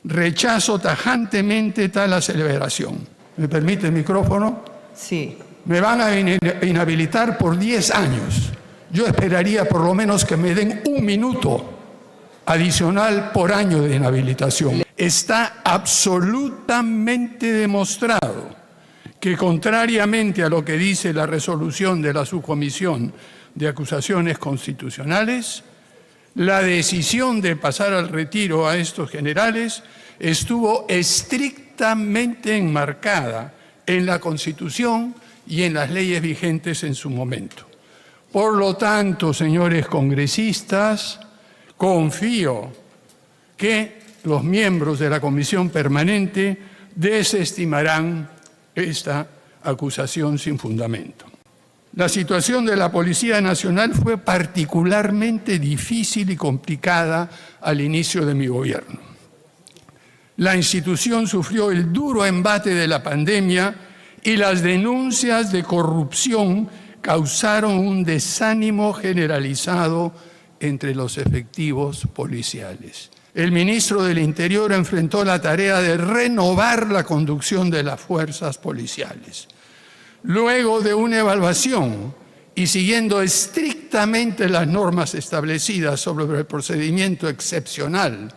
Rechazo tajantemente tal aseveración. ¿Me permite el micrófono? Sí. Me van a inhabilitar por 10 años. Yo esperaría por lo menos que me den 1 minuto adicional por año de inhabilitación. Está absolutamente demostrado que, contrariamente a lo que dice la resolución de la Subcomisión de Acusaciones Constitucionales, la decisión de pasar al retiro a estos generales estuvo estrictamente enmarcada en la Constitución y en las leyes vigentes en su momento. Por lo tanto, señores congresistas, confío que los miembros de la Comisión Permanente desestimarán esta acusación sin fundamento. La situación de la Policía Nacional fue particularmente difícil y complicada al inicio de mi gobierno. La institución sufrió el duro embate de la pandemia y las denuncias de corrupción causaron un desánimo generalizado entre los efectivos policiales. El ministro del Interior enfrentó la tarea de renovar la conducción de las fuerzas policiales. Luego de una evaluación y siguiendo estrictamente las normas establecidas sobre el procedimiento excepcional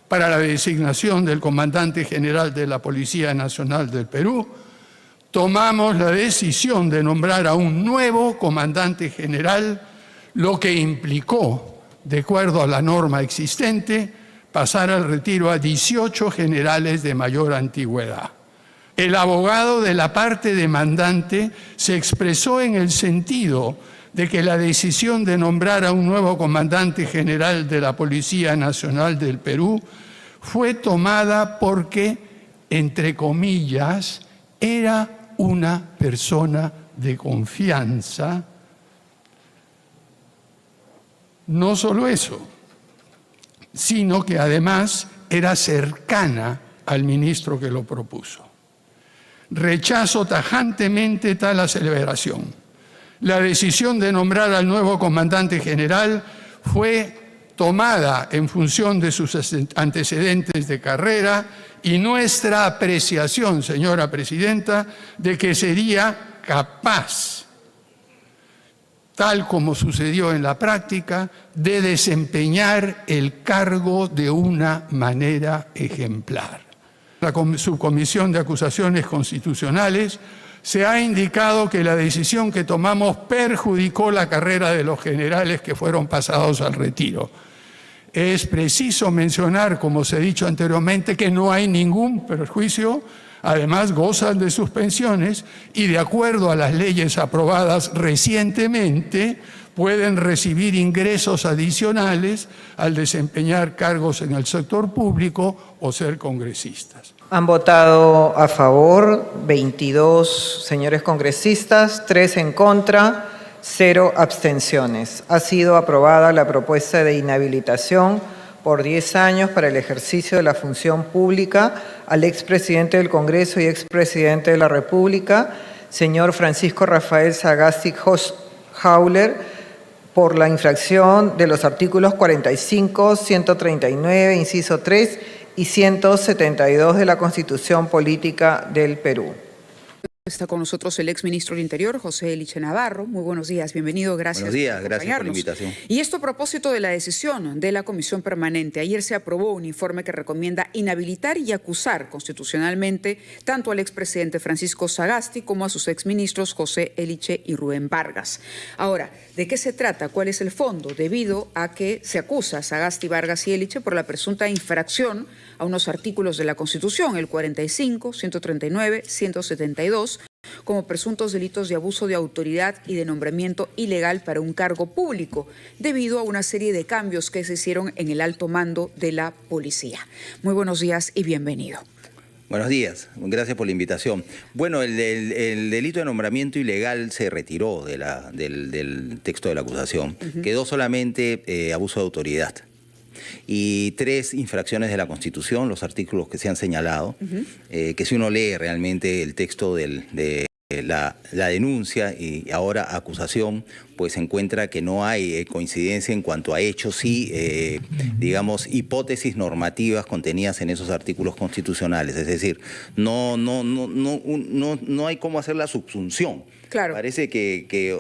para la designación del comandante general de la Policía Nacional del Perú, tomamos la decisión de nombrar a un nuevo comandante general, lo que implicó, de acuerdo a la norma existente, pasar al retiro a 18 generales de mayor antigüedad. El abogado de la parte demandante se expresó en el sentido de que la decisión de nombrar a un nuevo comandante general de la Policía Nacional del Perú fue tomada porque, entre comillas, era una persona de confianza. No solo eso, sino que además era cercana al ministro que lo propuso. Rechazo tajantemente tal aseveración. La decisión de nombrar al nuevo comandante general fue tomada en función de sus antecedentes de carrera y nuestra apreciación, señora presidenta, de que sería capaz, tal como sucedió en la práctica, de desempeñar el cargo de una manera ejemplar. La Subcomisión de Acusaciones Constitucionales se ha indicado que la decisión que tomamos perjudicó la carrera de los generales que fueron pasados al retiro. Es preciso mencionar, como se ha dicho anteriormente, que no hay ningún perjuicio. Además, gozan de sus pensiones y, de acuerdo a las leyes aprobadas recientemente, pueden recibir ingresos adicionales al desempeñar cargos en el sector público o ser congresistas. Han votado a favor 22 señores congresistas, 3 en contra, 0 abstenciones. Ha sido aprobada la propuesta de inhabilitación por 10 años para el ejercicio de la función pública al expresidente del Congreso y expresidente de la República, señor Francisco Rafael Sagasti Hauler, por la infracción de los artículos 45, 139, inciso 3 y 172 de la Constitución Política del Perú. Está con nosotros el exministro del Interior, José Eliche Navarro. Muy buenos días, bienvenido, gracias. Buenos días, gracias por la invitación. Y esto a propósito de la decisión de la Comisión Permanente. Ayer se aprobó un informe que recomienda inhabilitar y acusar constitucionalmente tanto al expresidente Francisco Sagasti como a sus exministros José Eliche y Rubén Vargas. Ahora, ¿de qué se trata? ¿Cuál es el fondo? Debido a que se acusa a Sagasti, Vargas y Eliche por la presunta infracción a unos artículos de la Constitución, el 45, 139, 172, como presuntos delitos de abuso de autoridad y de nombramiento ilegal para un cargo público, debido a una serie de cambios que se hicieron en el alto mando de la policía. Muy buenos días y bienvenido. Buenos días, gracias por la invitación. Bueno, el delito de nombramiento ilegal se retiró del texto de la acusación. Quedó solamente abuso de autoridad. Y 3 infracciones de la Constitución, los artículos que se han señalado, que si uno lee realmente el texto de la denuncia y ahora acusación, pues se encuentra que no hay coincidencia en cuanto a hechos y, digamos, hipótesis normativas contenidas en esos artículos constitucionales. Es decir, no hay cómo hacer la subsunción. Claro. Parece que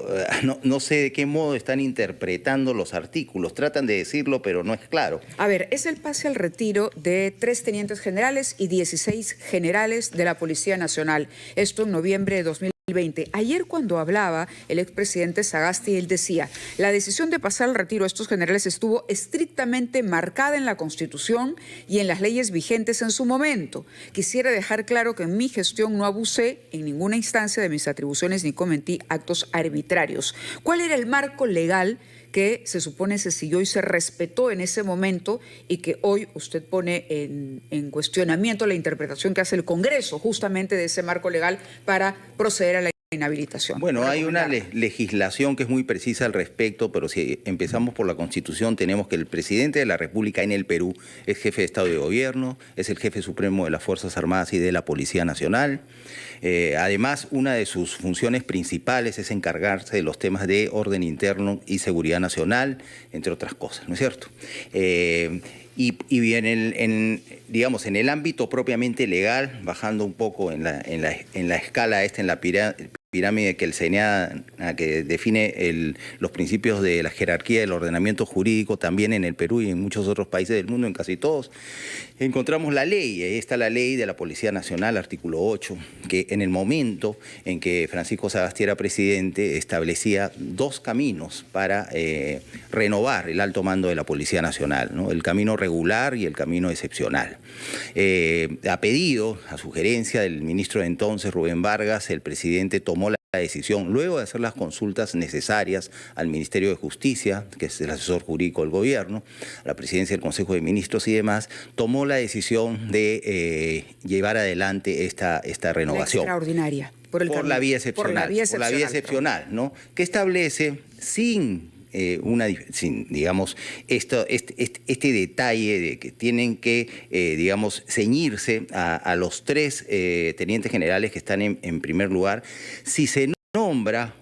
no sé de qué modo están interpretando los artículos. Tratan de decirlo, pero no es claro. A ver, es el pase al retiro de 3 tenientes generales y 16 generales de la Policía Nacional. Esto en noviembre de 2020. Ayer cuando hablaba el expresidente Sagasti, él decía, la decisión de pasar al retiro a estos generales estuvo estrictamente marcada en la Constitución y en las leyes vigentes en su momento. Quisiera dejar claro que en mi gestión no abusé en ninguna instancia de mis atribuciones ni cometí actos arbitrarios. ¿Cuál era el marco legal que se supone se siguió y se respetó en ese momento y que hoy usted pone en cuestionamiento la interpretación que hace el Congreso justamente de ese marco legal para proceder a la inhabilitación? Bueno, hay una legislación que es muy precisa al respecto, pero si empezamos por la Constitución, tenemos que el presidente de la República en el Perú es jefe de Estado y de Gobierno, es el jefe supremo de las Fuerzas Armadas y de la Policía Nacional. Además, una de sus funciones principales es encargarse de los temas de orden interno y seguridad nacional, entre otras cosas, ¿no es cierto? Y digamos, en el ámbito propiamente legal, bajando un poco en la escala en la pirámide que el CNA, que define los principios de la jerarquía del ordenamiento jurídico, también en el Perú y en muchos otros países del mundo, en casi todos, encontramos la ley. Ahí está la ley de la Policía Nacional, artículo 8, que en el momento en que Francisco Sagasti era presidente, establecía 2 caminos para renovar el alto mando de la Policía Nacional, ¿no? El camino regular y el camino excepcional. A sugerencia del ministro de entonces, Rubén Vargas, el presidente tomó la decisión, luego de hacer las consultas necesarias al Ministerio de Justicia, que es el asesor jurídico del gobierno, a la presidencia del Consejo de Ministros y demás, tomó la decisión de llevar adelante esta renovación. La extraordinaria. Por la vía excepcional. Por la vía excepcional, ¿no? Que establece digamos, este detalle de que tienen que, digamos, ceñirse a los 3 tenientes generales que están en primer lugar, si se nombra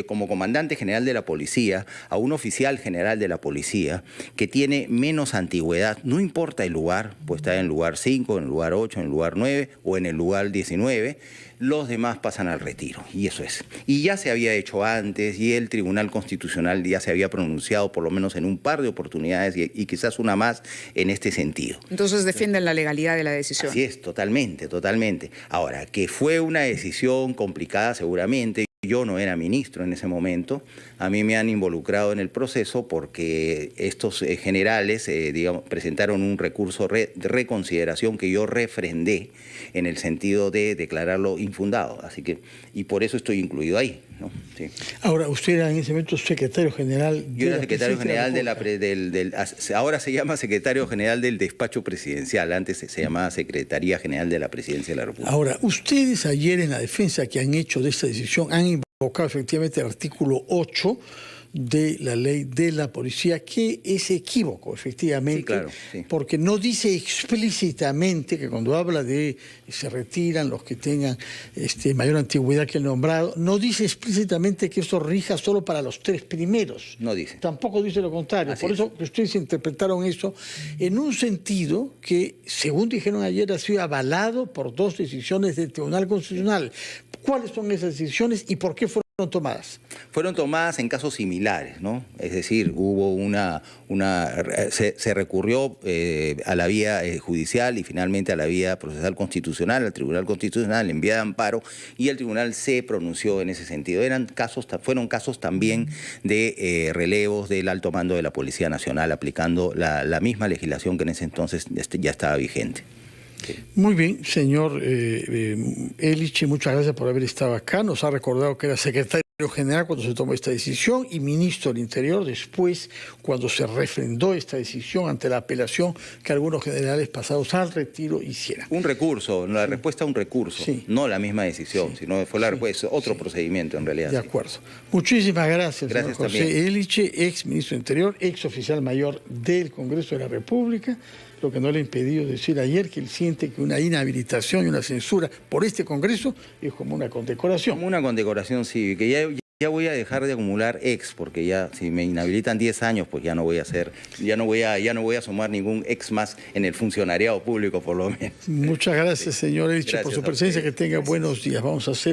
como comandante general de la policía a un oficial general de la policía que tiene menos antigüedad, no importa el lugar, puede estar en el lugar 5, en el lugar 8, en el lugar 9 o en el lugar 19, los demás pasan al retiro, y eso es. Y ya se había hecho antes, y el Tribunal Constitucional ya se había pronunciado por lo menos en un par de oportunidades, y quizás una más en este sentido. Entonces defienden la legalidad de la decisión. Así es, totalmente, totalmente. Ahora, que fue una decisión complicada seguramente. Yo no era ministro en ese momento, a mí me han involucrado en el proceso porque estos generales, digamos, presentaron un recurso de reconsideración que yo refrendé en el sentido de declararlo infundado, así que, y por eso estoy incluido ahí, ¿no? Sí. Ahora, usted era en ese momento secretario general. Yo era secretario general ahora se llama secretario general del despacho presidencial, antes se llamaba Secretaría General de la Presidencia de la República. Ahora, ustedes ayer en la defensa que han hecho de esta decisión han invocado efectivamente el artículo 8 de la ley de la policía, que es equívoco, efectivamente, sí, claro, sí. Porque no dice explícitamente que cuando habla de se retiran los que tengan mayor antigüedad que el nombrado, no dice explícitamente que eso rija solo para los 3 primeros. No dice. Tampoco dice lo contrario. Así Por eso que ustedes interpretaron eso en un sentido que, según dijeron ayer, ha sido avalado por 2 decisiones del Tribunal Constitucional. ¿Cuáles son esas decisiones y por qué fueron tomadas? Fueron tomadas en casos similares, ¿no? Es decir, hubo se recurrió a la vía judicial y finalmente a la vía procesal constitucional, al Tribunal Constitucional en vía de amparo, y el tribunal se pronunció en ese sentido. Fueron casos también de relevos del alto mando de la Policía Nacional, aplicando la misma legislación que en ese entonces ya estaba vigente. Muy bien, señor Elich, muchas gracias por haber estado acá. Nos ha recordado que era secretario general cuando se tomó esta decisión y ministro del Interior después, cuando se refrendó esta decisión ante la apelación que algunos generales pasados al retiro hicieran. Un recurso, la respuesta a un recurso, sí. No la misma decisión, sino fue la respuesta, otro procedimiento en realidad. De acuerdo. Muchísimas gracias, gracias señor José Elich, ex ministro del Interior, ex oficial mayor del Congreso de la República. lo que no le ha impedido decir ayer que él siente que una inhabilitación y una censura por este Congreso es como una condecoración. Como una condecoración cívica. Ya voy a dejar de acumular ex, porque ya si me inhabilitan 10 años, pues ya no voy a sumar ningún ex más en el funcionariado público, por lo menos. Muchas gracias, señor Eliche, por su presencia. Que tenga buenos días. Vamos a hacer